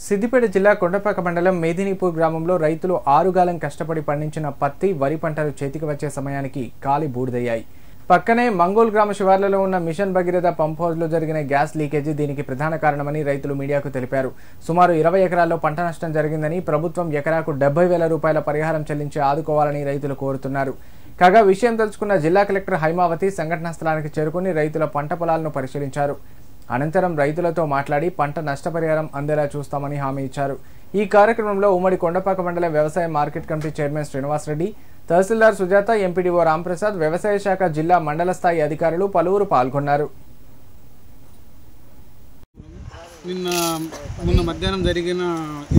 సిద్దిపేట జిల్లా కొండపాక మండలం మేదినీపూర్ గ్రామంలో రైతులు ఆరుగాలం కష్టపడి పండించిన పత్తి, వరి పంటలు చేతికి వచ్చే సమయానికి కాలి బూడిదయ్యాయి. పక్కనే మంగోల్ గ్రామ శివార్లలో ఉన్న మిషన్ భగీరథ పంప్ హౌస్లో జరిగిన గ్యాస్ లీకేజీ దీనికి ప్రధాన కారణమని రైతులు మీడియాకు తెలిపారు. సుమారు 20 ఎకరాల్లో పంట నష్టం జరిగిందని, ప్రభుత్వం ఎకరాకు 70,000 రూపాయల పరిహారం చెల్లించి ఆదుకోవాలని రైతులు కోరుతున్నారు. కాగా విషయం తెలుసుకున్న జిల్లా కలెక్టర్ హైమావతి సంఘటనా స్థలానికి చేరుకుని రైతుల పంట పొలాలను పరిశీలించారు. అనంతరం రైతులతో మాట్లాడి పంట నష్టపరిహారం అందేలా చూస్తామని హామీ ఇచ్చారు. ఈ కార్యక్రమంలో ఉమ్మడి కొండపాక మండల వ్యవసాయ మార్కెట్ కమిటీ చైర్మన్ శ్రీనివాసరెడ్డి, తహసీల్దార్ సుజాత, ఎంపీడీఓ రాంప్రసాద్, వ్యవసాయ శాఖ జిల్లా మండల స్థాయి అధికారులు పలువురు పాల్గొన్నారు. మొన్న మధ్యాహ్నం జరిగిన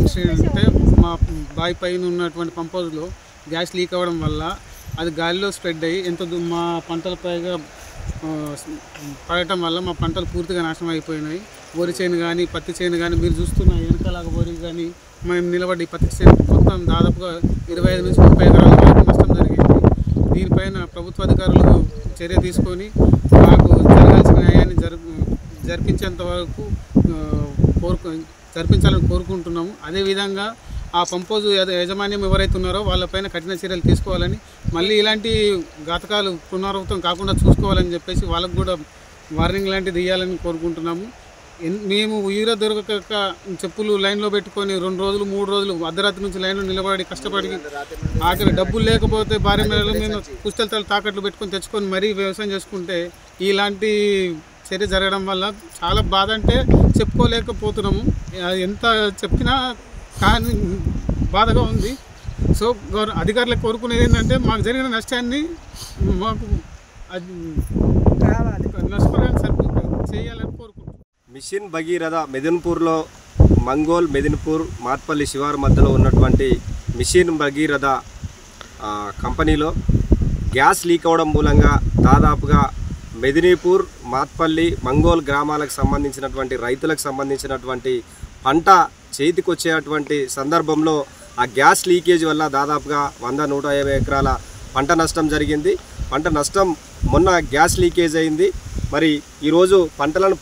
ఇన్సిడెంట్ మా బావి పైన ఉన్నటువంటి పంప్ హౌస్లో గ్యాస్ లీక్ అవ్వడం వల్ల అది గాలిలో స్ప్రెడ్ అయ్యి మా పంటలపైగా పడటం వల్ల మా పంటలు పూర్తిగా నాశనం అయిపోయినాయి. వరి చేను కానీ పత్తి చేను కానీ మీరు చూస్తున్న వెనకలాగా వరి కానీ మేము నిలబడి పత్తి చేను మొత్తం దాదాపుగా 25 నుంచి 30 ఎకరాల వరకు నష్టం జరిగింది. దీనిపైన ప్రభుత్వ అధికారులు చర్య తీసుకొని మాకు జరగాల్సిన న్యాయాన్ని జరిపించేంత వరకు జరిపించాలని కోరుకుంటున్నాము. అదేవిధంగా ఆ పంప్ హౌస్ యాజమాన్యం ఎవరైతే ఉన్నారో వాళ్ళపైన కఠిన చర్యలు తీసుకోవాలని, మళ్ళీ ఇలాంటి ఘాతకాలు పునరావృతం కాకుండా చూసుకోవాలని చెప్పేసి వాళ్ళకు కూడా వార్నింగ్ లాంటిది ఇవ్వాలని కోరుకుంటున్నాము. మేము ఊర దొరకక చెప్పులు లైన్లో పెట్టుకొని 2 రోజులు 3 రోజులు అర్ధరాత్రి నుంచి లైన్లో నిలబడి కష్టపడి ఆఖరి డబ్బులు లేకపోతే భార్య మేడల మీద పుస్తకాలు తాకట్లు పెట్టుకొని తెచ్చుకొని మరీ వ్యవసాయం చేసుకుంటే ఇలాంటి చర్య జరగడం వల్ల చాలా బాధ అంటే చెప్పుకోలేకపోతున్నాము. ఎంత చెప్పినా కానీ బాధగా ఉంది. సో అధికారులకు కోరుకునేది ఏంటంటే మాకు జరిగిన నష్టాన్ని మాకు నష్టపరిహారం చేయాలని కోరుకుంటున్నాం. మిషన్ భగీరథ మెదిన్పూర్లో మంగోల్ మెదిన్పూర్ మాత్పల్లి శివారు మధ్యలో ఉన్నటువంటి మిషన్ భగీరథ కంపెనీలో గ్యాస్ లీక్ అవడం మూలంగా దాదాపుగా మెదినీపూర్, మాత్పల్లి, మంగోల్ గ్రామాలకు సంబంధించినటువంటి రైతులకు సంబంధించినటువంటి పంట చేతికొచ్చేటువంటి సందర్భంలో ఆ గ్యాస్ లీకేజ్ వల్ల దాదాపుగా 100-150 ఎకరాల పంట నష్టం జరిగింది. పంట నష్టం మొన్న గ్యాస్ లీకేజ్ అయింది. మరి ఈరోజు పంటలను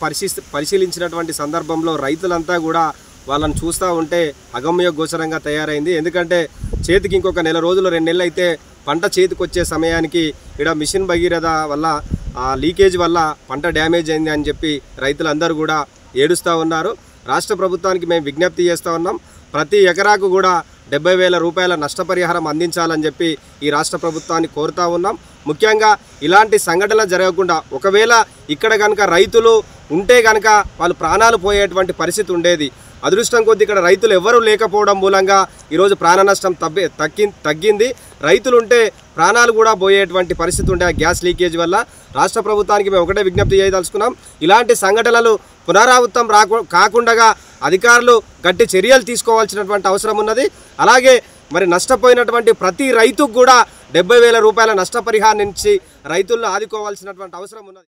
పరిశీలించినటువంటి సందర్భంలో రైతులంతా కూడా వాళ్ళని చూస్తూ ఉంటే అగమ్య గోచరంగా తయారైంది. ఎందుకంటే చేతికి ఇంకొక 1 నెల రోజులు 2 నెలలు అయితే పంట చేతికి వచ్చే సమయానికి ఇక్కడ మిషన్ భగీరథ వల్ల లీకేజ్ వల్ల పంట డ్యామేజ్ అయింది అని చెప్పి రైతులందరూ కూడా ఏడుస్తూ ఉన్నారు. రాష్ట్ర ప్రభుత్వానికి మేము విజ్ఞప్తి చేస్తూ ఉన్నాం. ప్రతి ఎకరాకు కూడా 70,000 రూపాయల నష్టపరిహారం అందించాలని చెప్పి ఈ రాష్ట్ర ప్రభుత్వాన్ని కోరుతూ ఉన్నాం. ముఖ్యంగా ఇలాంటి సంఘటనలు జరగకుండా, ఒకవేళ ఇక్కడ కనుక రైతులు ఉంటే కనుక వాళ్ళు ప్రాణాలు పోయేటువంటి పరిస్థితి ఉండేది. అదృష్టం కొద్ది ఇక్కడ రైతులు ఎవరూ లేకపోవడం మూలంగా ఈరోజు ప్రాణ నష్టం తగ్గింది. రైతులు ఉంటే ప్రాణాలు కూడా పోయేటువంటి పరిస్థితి ఉండే గ్యాస్ లీకేజ్ వల్ల. రాష్ట్ర ప్రభుత్వానికి మేము ఒకటే విజ్ఞప్తి చేయదలుచుకున్నాం. ఇలాంటి సంఘటనలు పునరావృతం కాకుండా అధికారులు గట్టి చర్యలు తీసుకోవాల్సినటువంటి అవసరం ఉన్నది. అలాగే మరి నష్టపోయినటువంటి ప్రతి రైతుకు కూడా 70,000 రూపాయల నష్టపరిహారం నుంచి రైతులను ఆదుకోవాల్సినటువంటి అవసరం ఉన్నది.